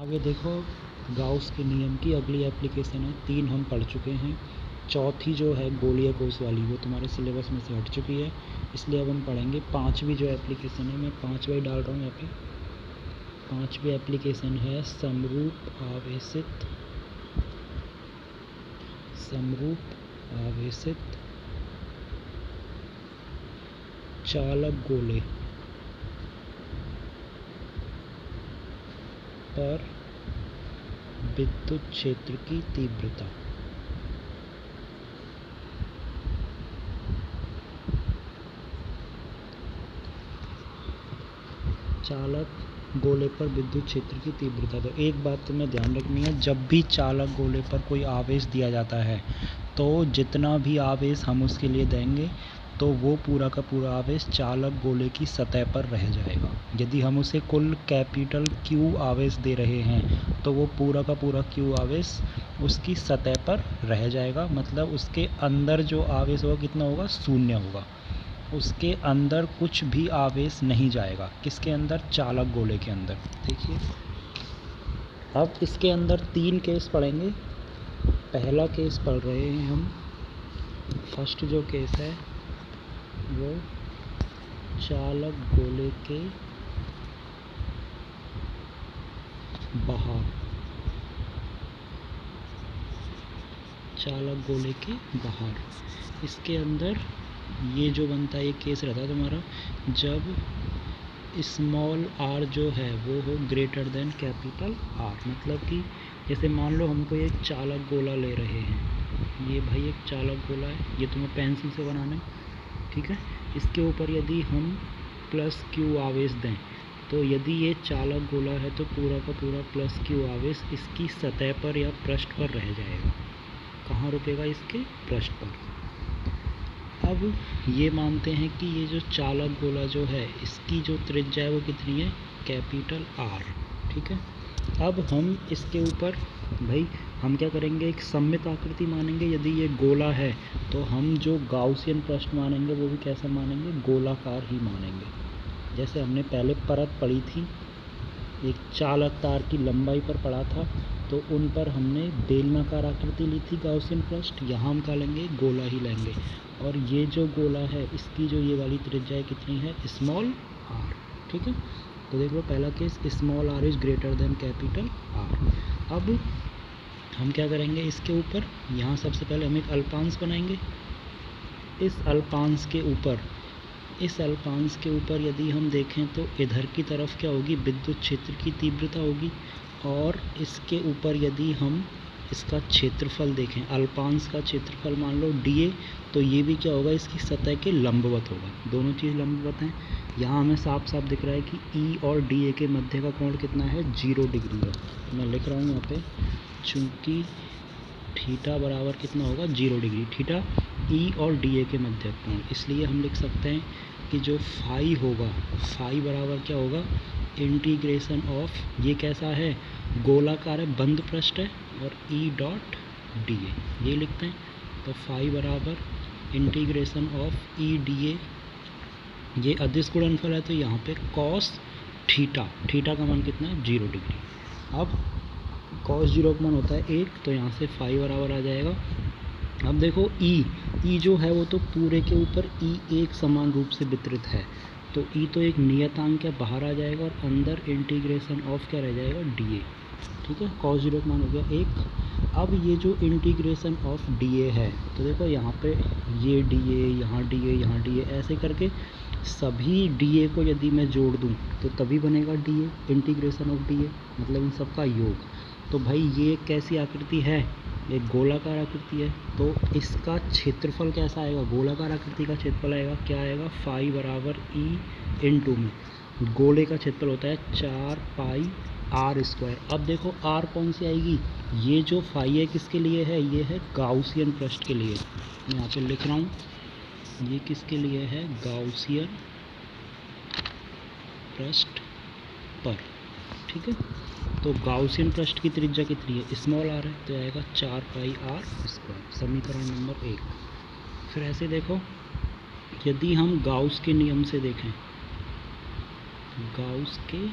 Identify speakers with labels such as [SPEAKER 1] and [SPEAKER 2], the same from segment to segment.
[SPEAKER 1] आगे देखो, गाउस के नियम की अगली एप्लीकेशन है। 3 हम पढ़ चुके हैं। चौथी जो है गोलीय कोष वाली, वो तुम्हारे सिलेबस में से हट चुकी है, इसलिए अब हम पढ़ेंगे 5वीं जो एप्लीकेशन है। मैं 5वां ही डाल रहा हूँ यहाँ पे। 5वीं एप्लीकेशन है समरूप आवेशित चालक गोले पर विद्युत क्षेत्र की तीव्रता। चालक गोले पर विद्युत क्षेत्र की तीव्रता। तो एक बात तुम्हें ध्यान रखनी है, जब भी चालक गोले पर कोई आवेश दिया जाता है तो जितना भी आवेश हम उसके लिए देंगे तो वो पूरा का पूरा आवेश चालक गोले की सतह पर रह जाएगा। यदि हम उसे कुल कैपिटल Q आवेश दे रहे हैं तो वो पूरा का पूरा Q आवेश उसकी सतह पर रह जाएगा। मतलब उसके अंदर जो आवेश होगा कितना होगा, 0 होगा। उसके अंदर कुछ भी आवेश नहीं जाएगा। किसके अंदर? चालक गोले के अंदर। देखिए, अब इसके अंदर 3 केस पढ़ेंगे। पहला केस पढ़ रहे हैं हम। फर्स्ट जो केस है वो चालक गोले के बाहर, चालक गोले के बाहर। इसके अंदर ये जो बनता है, ये केस रहता है तुम्हारा जब स्मॉल r जो है वो हो ग्रेटर देन कैपिटल R। मतलब कि जैसे मान लो हमको एक चालक गोला ले रहे हैं, ये भाई एक चालक गोला है, ये तुम्हें पेंसिल से बनाना है, ठीक है। इसके ऊपर यदि हम प्लस Q आवेश दें तो यदि ये चालक गोला है तो पूरा का पूरा प्लस Q आवेश इसकी सतह पर या पृष्ठ पर रह जाएगा। कहाँ रुकेगा? इसके पृष्ठ पर। अब ये मानते हैं कि ये जो चालक गोला जो है इसकी जो त्रिज्या है वो कितनी है? कैपिटल R, ठीक है। अब हम इसके ऊपर भाई हम क्या करेंगे, एक सममित आकृति मानेंगे। यदि ये गोला है तो हम जो गाउसियन पृष्ठ मानेंगे वो भी कैसा मानेंगे? गोलाकार ही मानेंगे। जैसे हमने पहले परत पढ़ी थी, एक चालक तार की लंबाई पर पढ़ा था, तो उन पर हमने बेलनाकार आकृति ली थी गाउसियन पृष्ठ। यहाँ हम क्या लेंगे? गोला ही लेंगे। और ये जो गोला है इसकी जो ये वाली त्रिज्या कितनी है? स्मॉल r, ठीक है। तो देख लो, पहला case small r is greater than capital R। अब हम क्या करेंगे, इसके ऊपर यहाँ सबसे पहले हम एक अल्पांश बनाएंगे। इस अल्पांश के ऊपर यदि हम देखें तो इधर की तरफ क्या होगी? विद्युत क्षेत्र की तीव्रता होगी। और इसके ऊपर यदि हम इसका क्षेत्रफल देखें, अल्पांश का क्षेत्रफल मान लो dA, तो ये भी क्या होगा? इसकी सतह के लंबवत होगा। दोनों चीज़ लंबवत हैं। यहाँ हमें साफ साफ दिख रहा है कि E और dA के मध्य का कोण कितना है? 0 डिग्री है। मैं लिख रहा हूँ यहाँ पे, चूँकि थीटा बराबर कितना होगा? 0 डिग्री। थीटा E और dA के मध्य कोण, इसलिए हम लिख सकते हैं कि जो फाई होगा, फाई बराबर क्या होगा? इंटीग्रेशन ऑफ, ये कैसा है? गोलाकार है, बंद पृष्ठ है, और E डॉट dA ये लिखते हैं। तो फाई बराबर इंटीग्रेशन ऑफ E dA, ये अदिश गुणनफल है तो यहाँ पे कॉस थीटा, थीटा का मान कितना है? 0 डिग्री। अब कॉस 0 का मान होता है 1, तो यहाँ से फाई बराबर आ जाएगा। अब देखो E जो है वो तो पूरे के ऊपर E एक समान रूप से वितरित है, तो E तो एक नियतांक है, बाहर आ जाएगा, और अंदर इंटीग्रेशन ऑफ क्या रह जाएगा? dA, ठीक है। cos 0 का मान हो गया 1। अब ये जो इंटीग्रेशन ऑफ dA है, तो देखो यहाँ पे ये dA, यहाँ dA, यहाँ dA, ऐसे करके सभी dA को यदि मैं जोड़ दूँ तो तभी बनेगा dA, इंटीग्रेशन ऑफ dA, मतलब इन सबका योग। तो भाई ये कैसी आकृति है? एक गोलाकार आकृति है, तो इसका क्षेत्रफल कैसा आएगा? गोलाकार आकृति का क्षेत्रफल आएगा, क्या आएगा? फाई बराबर E इंटू में गोले का क्षेत्रफल होता है 4 पाई R²। अब देखो R कौन सी आएगी? ये जो फाई है किसके लिए है? ये है गाउसियन पृष्ठ के लिए। मैं यहाँ पे लिख रहा हूँ, ये किसके लिए है? गाउसियन पृष्ठ पर, ठीक है। तो गाउसियन पृष्ठ की त्रिज्या कितनी है? स्मॉल r है, तो आएगा 4 पाई R², समीकरण नंबर 1। फिर ऐसे देखो, यदि हम गाउस के नियम से देखें, गाउस के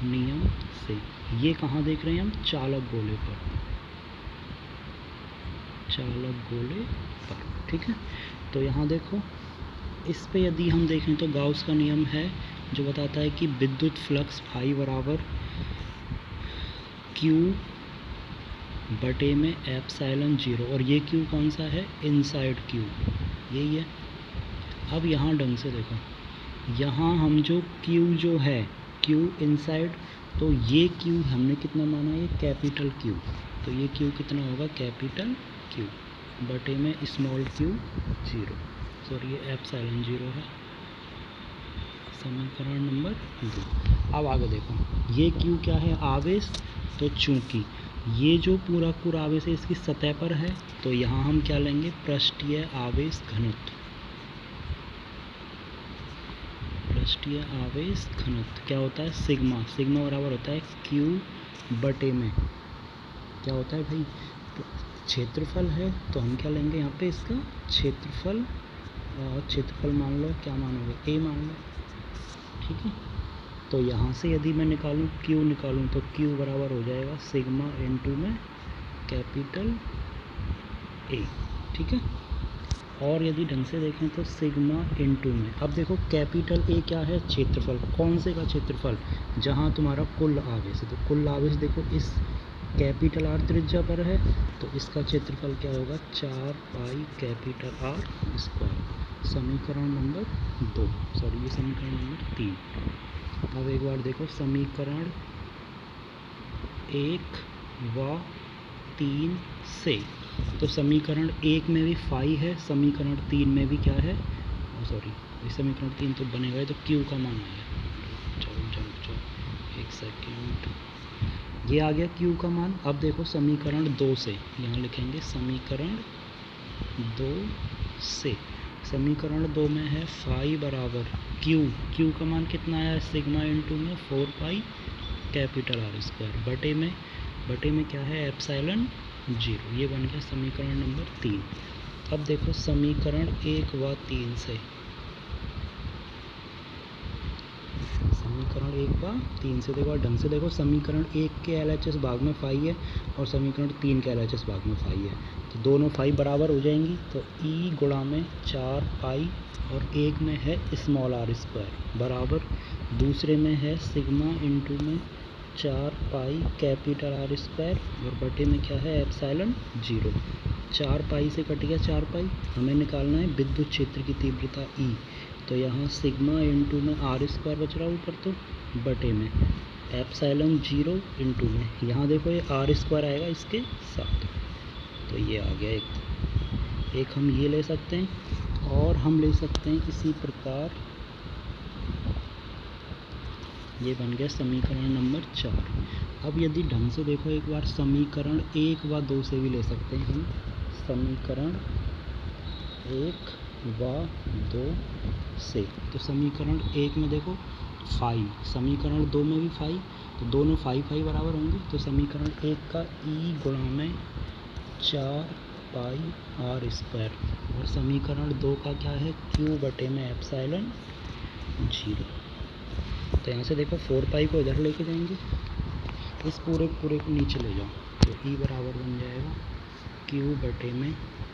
[SPEAKER 1] नियम से। ये कहाँ देख रहे हैं हम? चालक गोले पर, चालक गोले पर, ठीक है। तो यहाँ देखो, इस पे यदि हम देखें तो गाउस का नियम है जो बताता है कि विद्युत फ्लक्स फाई बराबर क्यू बटे में एप्सिलॉन 0, और ये क्यू कौन सा है? इनसाइड क्यू, यही है। अब यहाँ ढंग से देखो, यहाँ हम जो क्यू जो है, क्यू इनसाइड, तो ये क्यू हमने कितना माना? ये कैपिटल क्यू, तो ये क्यू कितना होगा? कैपिटल क्यू बटे में स्मॉल क्यू 0, सॉरी ये एप्सिलॉन 0 है। समीकरण नंबर 2। अब आगे देखो, ये क्यू क्या है? आवेश। तो चूंकि ये जो पूरा आवेश है इसकी सतह पर है, तो यहाँ हम क्या लेंगे? पृष्ठीय आवेश घनत्व। पृष्ठीय आवेश घनत्व क्या होता है? सिग्मा। सिग्मा बराबर होता है क्यू बटे में, क्या होता है भाई? क्षेत्रफल है, तो हम क्या लेंगे यहाँ पे? इसका क्षेत्रफल। क्षेत्रफल मान लो, क्या मानोगे? ए मान लो, ठीक है। तो यहाँ से यदि मैं निकालूँ, क्यू निकालूँ, तो क्यू बराबर हो जाएगा सिग्मा इनटू में कैपिटल ए, ठीक है। और यदि ढंग से देखें तो सिग्मा इनटू में, अब देखो कैपिटल ए क्या है? क्षेत्रफल। कौन से का क्षेत्रफल? जहाँ तुम्हारा कुल आवेश है, तो कुल आवेश देखो इस कैपिटल आर त्रिज्या पर है, तो इसका क्षेत्रफल क्या होगा? 4 पाई कैपिटल आर स्क्वायर। समीकरण नंबर 2, सॉरी ये समीकरण नंबर 3। अब एक बार देखो, समीकरण 1 व 3 से, तो समीकरण 1 में भी फाई है, समीकरण 3 में भी क्या है? सॉरी समीकरण 3 तो बनेगा, तो क्यू का मान आएगा। चलो एक सेकेंड, ये आ गया क्यू का मान। अब देखो समीकरण 2 से, यहाँ लिखेंगे समीकरण 2 से, समीकरण 2 में है फाई बराबर क्यू, क्यू का मान कितना आया? सिग्मा इनटू में 4 पाई कैपिटल आर स्क्वायर बटे में क्या है? एप्सिलॉन 0। ये बन गया समीकरण नंबर 3। अब देखो समीकरण 1 व 3 से, समीकरण 1 व 3 से देखो ढंग से देखो, समीकरण 1 के LHS भाग में फाई है और समीकरण 3 के LHS भाग में फाई है, तो दोनों फाई बराबर हो जाएंगी, तो ई गुणा में 4 पाई, और एक में है स्मॉल आर स्क्वायर बराबर, दूसरे में है सिग्मा इनटू में 4 पाई कैपिटल आर स्क्वायर, और बटे में क्या है? एप्सिलॉन 0। 4 पाई से कट गया 4 पाई, हमें निकालना है विद्युत क्षेत्र की तीव्रता ई, तो यहाँ सिग्मा इनटू में आर स्क्वायर बच रहा है ऊपर, तो बटे में एप्सिलॉन 0 इनटू में, यहाँ देखो ये आर स्क्वायर आएगा इसके साथ, तो ये आ गया एक हम ये ले सकते हैं, और हम ले सकते हैं इसी प्रकार, ये बन गया समीकरण नंबर 4। अब यदि ढंग से देखो एक बार, समीकरण 1 व 2 से भी ले सकते हैं हम, समीकरण 1 व 2 से, तो समीकरण 1 में देखो फाई, समीकरण 2 में भी फाई, तो दोनों फाई बराबर होंगे, तो समीकरण 1 का ई गुणा में 4 पाई आर स्क्वायर, और समीकरण 2 का क्या है? क्यू बटे में एप्सिलॉन 0। तो यहाँ से देखो 4 पाई को इधर लेके जाएंगे, इस पूरे को नीचे ले जाओ, तो ई बराबर बन जाएगा क्यू बटे में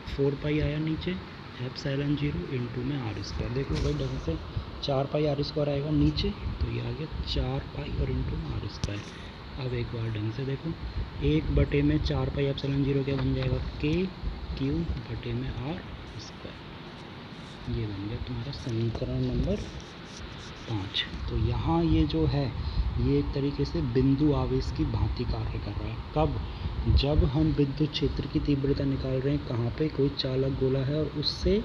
[SPEAKER 1] 4 पाई आया नीचे, एप्सिलॉन 0 इनटू में आर स्क्वायर। देखो भाई ढंग से 4 पाई आर स्क्वायर आएगा नीचे, तो ये आ गया 4 पाई और इनटू आर स्क्वायर। अब एक बार ढंग से देखो, 1 बटे में 4 पाई एप्सिलॉन 0 क्या बन जाएगा? के क्यू बटे में आर स्क्वायर। ये बन गया तुम्हारा समीकरण नंबर 5। तो यहाँ ये जो है, ये एक तरीके से बिंदु आवेश की भांति कार्य कर रहा है। कब? जब हम विद्युत क्षेत्र की तीव्रता निकाल रहे हैं, कहाँ पे? कोई चालक गोला है और उससे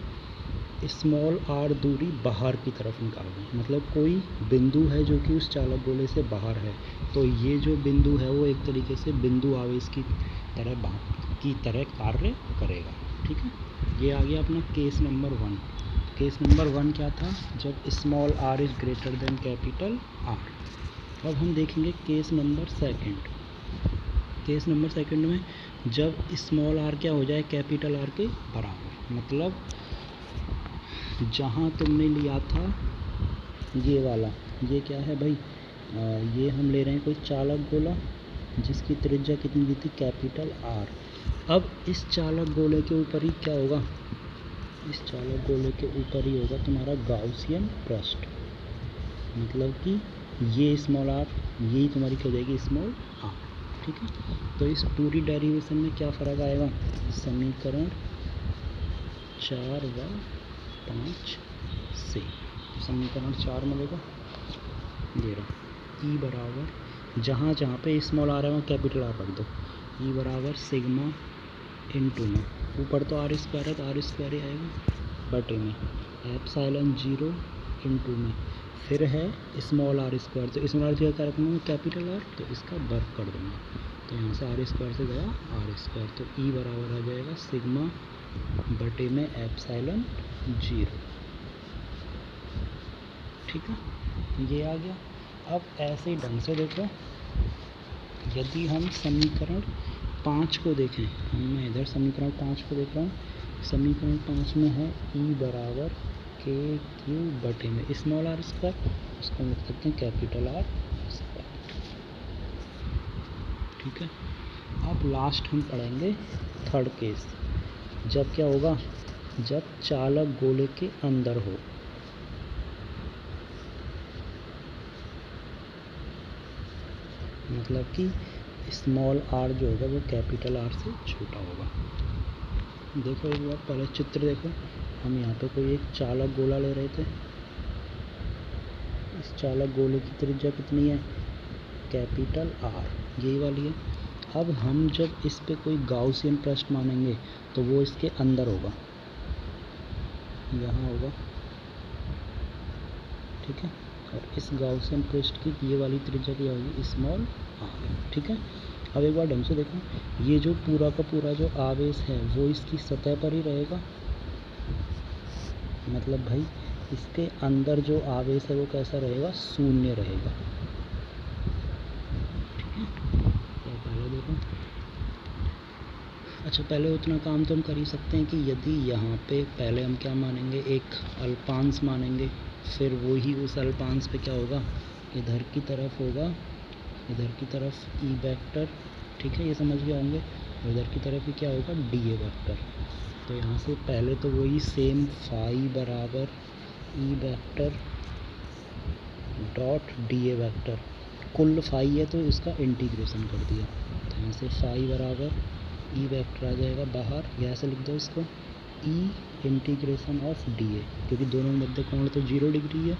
[SPEAKER 1] स्मॉल आर दूरी बाहर की तरफ निकाल रहे हैं, मतलब कोई बिंदु है जो कि उस चालक गोले से बाहर है, तो ये जो बिंदु है वो एक तरीके से बिंदु आवेश की तरह कार्य करेगा, ठीक है। ये आ गया अपना केस नंबर 1। केस नंबर 1 क्या था? जब small R is greater than capital R. अब हम देखेंगे केस नंबर 2। केस नंबर 2 में जब स्मॉल आर क्या हो जाए? कैपिटल आर के बराबर, मतलब जहाँ तुमने लिया था ये वाला, ये क्या है भाई? ये हम ले रहे हैं कोई चालक गोला जिसकी त्रिज्या कितनी दी थी, कैपिटल आर। अब इस चालक गोले के ऊपर ही क्या होगा, इस चालक गोले के ऊपर ही होगा तुम्हारा गाउसियन पृष्ठ, मतलब कि ये स्मॉल आर, यही तुम्हारी क्या हो जाएगी, स्मॉल आर। ठीक है, तो इस पूरी डेरिवेशन में क्या फ़र्क आएगा, समीकरण 4 व 5 से। तो समीकरण 4 मिलेगा ये रहा, ई बराबर जहाँ जहाँ पे स्मॉल आर है वहाँ कैपिटल आर रख दो, ई बराबर सिग्मा इनटू में, ऊपर तो आर स्क्वायर है तो आर स्क्वायर ही आएगा, बटे में एप्सिलॉन 0 इनटू में, फिर है स्मॉल आर स्क्वायर, तो स्मॉल आर स्क्वायर क्या रखूँगा, कैपिटल आर, तो इसका वर्ग कर दूँगा, तो यहाँ से आर स्क्वायर से गया आर स्क्वायर, तो ई बराबर आ जाएगा सिग्मा बटे में एप्सिलॉन 0। ठीक है, ये आ गया। अब ऐसे ही ढंग से देखो, यदि हम समीकरण 5 को देखें, मैं इधर समीकरण 5 को देख रहा हूँ, समीकरण 5 में है ई बराबर के क्यू बटे में स्मॉल आर स्क्वायर, उसको लिख सकते हैं कैपिटल आर स्क्वायर। ठीक है, अब लास्ट हम पढ़ेंगे थर्ड केस, जब क्या होगा, जब चालक गोले के अंदर हो, मतलब कि स्मॉल आर जो होगा वो कैपिटल आर से छोटा होगा। देखो एक बार पहले चित्र देखो, हम यहाँ पे कोई एक चालक गोला ले रहे थे, इस चालक गोले की त्रिज्या कितनी है, कैपिटल आर, यही वाली है। अब हम जब इस पे कोई गाउसियन पृष्ठ मानेंगे तो वो इसके अंदर होगा, यहाँ होगा। ठीक है, और इस गाउसियन पृष्ठ की ये वाली त्रिज्या क्या होगी, स्मॉल आर। ठीक है, अब एक बार ढंग से देखो, ये जो पूरा का पूरा जो आवेश है वो इसकी सतह पर ही रहेगा, मतलब भाई इसके अंदर जो आवेश है वो कैसा रहेगा, शून्य रहेगा। ठीक है, तो पहले देखो, अच्छा पहले उतना काम तो हम कर ही सकते हैं कि यदि यहाँ पे पहले हम क्या मानेंगे, एक अल्पांश मानेंगे, फिर वही उस अल्पांश पे क्या होगा, इधर की तरफ होगा, इधर की तरफ ई वेक्टर। ठीक है, ये समझ गए होंगे, इधर की तरफ ही क्या होगा, डी ए वेक्टर। तो यहाँ से पहले तो वही सेम फाई बराबर E vector dot D A vector, कुल फाई है तो इसका इंटीग्रेशन कर दिया, तो यहाँ से फाई बराबर ई वेक्टर आ जाएगा बाहर, यहाँ से लिख दो इसको ई इंटीग्रेशन ऑफ डी ए, क्योंकि दोनों मध्य कोण तो 0 डिग्री है।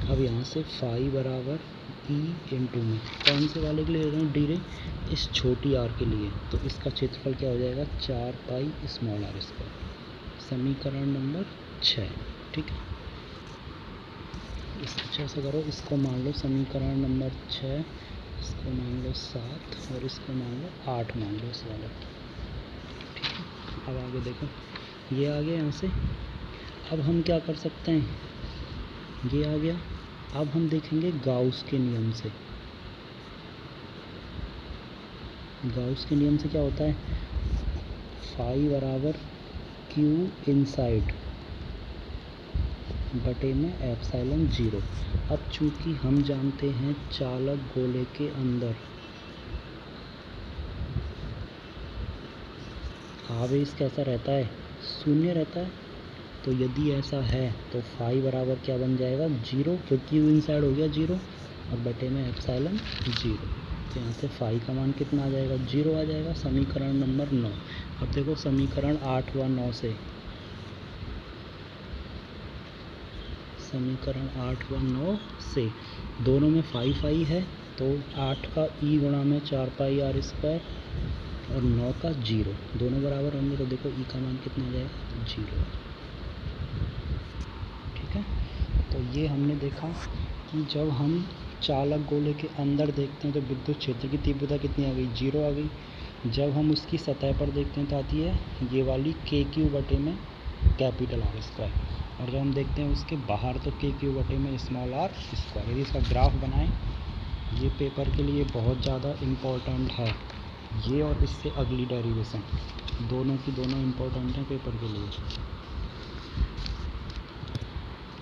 [SPEAKER 1] अब यहाँ से फाई बराबर ई इंटू में, कौन से वाले के लिए ले रहा हूँ, डी रे, इस छोटी आर के लिए, तो इसका क्षेत्रफल क्या हो जाएगा, 4 पाई स्मॉल आर स्क्वायर। समीकरण नंबर 6। ठीक है, इस अच्छा से करो, इसको मान लो समीकरण नंबर 6, इसको मान लो 7 और इसको मान लो 8 मान लो इस वाले। ठीक है, अब आगे देखो, ये आ गया यहाँ से। अब हम क्या कर सकते हैं, ये आ गया, अब हम देखेंगे गाउस के नियम से। गाउस के नियम से क्या होता है, फाई बराबर क्यू इनसाइड बटे में एप्सिलॉन 0। अब चूंकि हम जानते हैं चालक गोले के अंदर आवेश कैसा रहता है, शून्य रहता है, तो यदि ऐसा है तो फाई बराबर क्या बन जाएगा, 0, क्योंकि यू इनसाइड हो गया 0 और बटे में एप्सिलॉन 0। तो यहाँ से फाई का मान कितना आ जाएगा, 0 आ जाएगा। समीकरण नंबर 9। अब देखो समीकरण 8 व 9 से, समीकरण 8 व 9 से दोनों में फाई फाई है, तो 8 का ई गुणा में 4 पाई आर स्क्वायर और 9 का 0, दोनों बराबर होंगे, तो देखो ई का मान कितना आ जाएगा, 0। ठीक है, तो ये हमने देखा कि जब हम चालक गोले के अंदर देखते हैं तो विद्युत क्षेत्र की तीव्रता कितनी आ गई, 0 आ गई। जब हम उसकी सतह पर देखते हैं तो आती है ये वाली के क्यू बटे में कैपिटल आर स्क्वायर, और जब हम देखते हैं उसके बाहर तो के क्यू बटे में स्मॉल आर स्क्वायर। यदि इसका ग्राफ बनाएं, ये पेपर के लिए बहुत ज़्यादा इम्पोर्टेंट है, ये और इससे अगली डेरिवेशन दोनों की दोनों इम्पोर्टेंट हैं पेपर के लिए।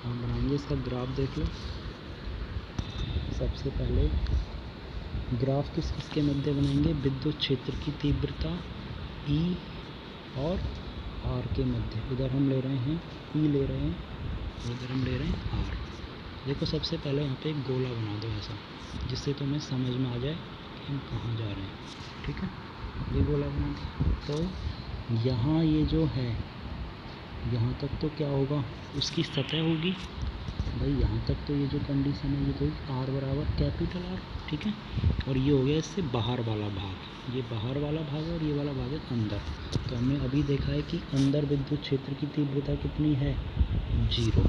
[SPEAKER 1] हम बनाएंगे, इसका ग्राफ देख लो, सबसे पहले ग्राफ किस किसके मध्य बनाएंगे, विद्युत क्षेत्र की तीव्रता E और R के मध्य। इधर हम ले रहे हैं E ले रहे हैं, इधर हम ले रहे हैं R। देखो सबसे पहले यहाँ पे एक गोला बना दो ऐसा, जिससे तुम्हें समझ में आ जाए कि हम कहाँ जा रहे हैं। ठीक है, ये गोला बना दिया। तो यहाँ ये जो है, यहाँ तक तो क्या होगा, उसकी सतह होगी भाई। यहाँ तक तो ये जो कंडीशन है ये तो R बराबर कैपिटल R, ठीक है। और ये हो गया इससे बाहर वाला भाग, ये बाहर वाला भाग है और ये वाला भाग है अंदर। तो हमने अभी देखा है कि अंदर विद्युत क्षेत्र की तीव्रता कितनी है, 0।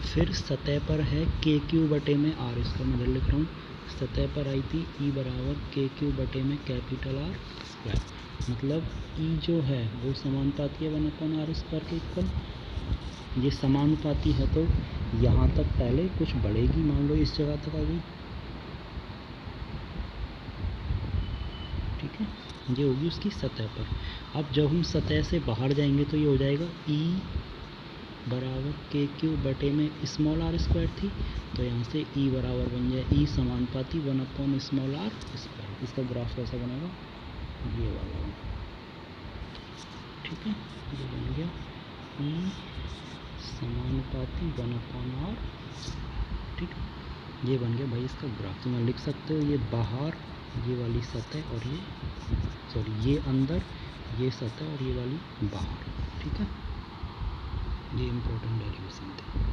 [SPEAKER 1] फिर सतह पर है KQ बटे में R, इसका मैं इधर लिख रहा हूँ। सतह पर आई थी E बराबर KQ बटे में कैपिटल R स्क्वायर, मतलब E जो है वो समानुपाती है 1/r स्क्वायर के इक्वल। ये समानुपाती है तो यहाँ तक पहले कुछ बढ़ेगी, मान लो इस जगह तक आ गई, ठीक है। ये होगी उसकी सतह पर। अब जब हम सतह से बाहर जाएंगे तो ये हो जाएगा E बराबर KQ बटे में स्मॉल r स्क्वायर थी, तो यहाँ से E बराबर बन जाए E समानुपाती 1/r स्क्वायर। इसका ग्राफ कैसा बनेगा, ये वाला, ठीक है। ये बन गया E समानुपाती 1/r, ठीक है। ये बन गया भाई इसका ग्राफ। तो मैं लिख सकते हो ये बाहर, ये वाली सतह और ये सॉरी ये अंदर, ये सतह और ये वाली बाहर, ठीक है। ये इम्पोर्टेंट डेरिवेशन थे।